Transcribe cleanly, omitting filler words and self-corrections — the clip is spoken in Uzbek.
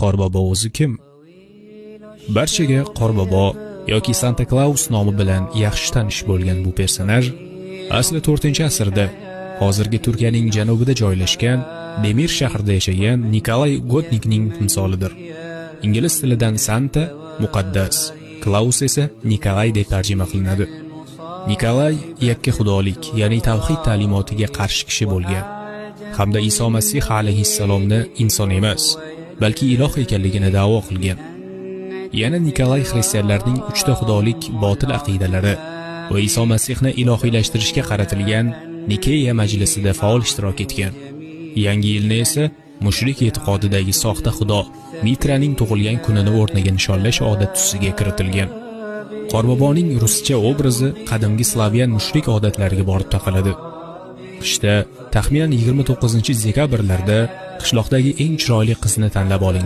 Qorbobo o'zi kim? Barchaga Qorbobo yoki Santa Claus nomi bilan yaxshi tanish bo'lgan bu personaj asli 4-asrda hozirgi Turkiyaning janubida joylashgan Demir shahrida yashagan Nikolay Gotnikning timsolidir. Ingliz tilidan Santa muqaddas, Klaus esa Nikolay deb tarjima qilinadi. Nikolay yakka xudolik, ya'ni tavhid ta'limotiga qarshi kishi bo'lgan hamda Iso Masih alayhissalomni inson emas, balki iloh ekanligini da'vo qilgan. Yana Nikolay xristianlarning uchta xudolik botil aqidalari va Iso Masihni ilohiylashtirishga qaratilgan Nikeya majlisida faol ishtirok etgan. Yangi yilni esa mushrik e'tiqodidagi soxta xudo Mitraning tug'ilgan kunini o'rniga nishonlash odat tusiga kiritilgan. Qorboboning ruscha obrazi qadimgi slavyan mushrik odatlariga borib taqaladi. Qishda taxminan 29-dekabrlarda qishloqdagi eng chiroyli qizni tanlab oling.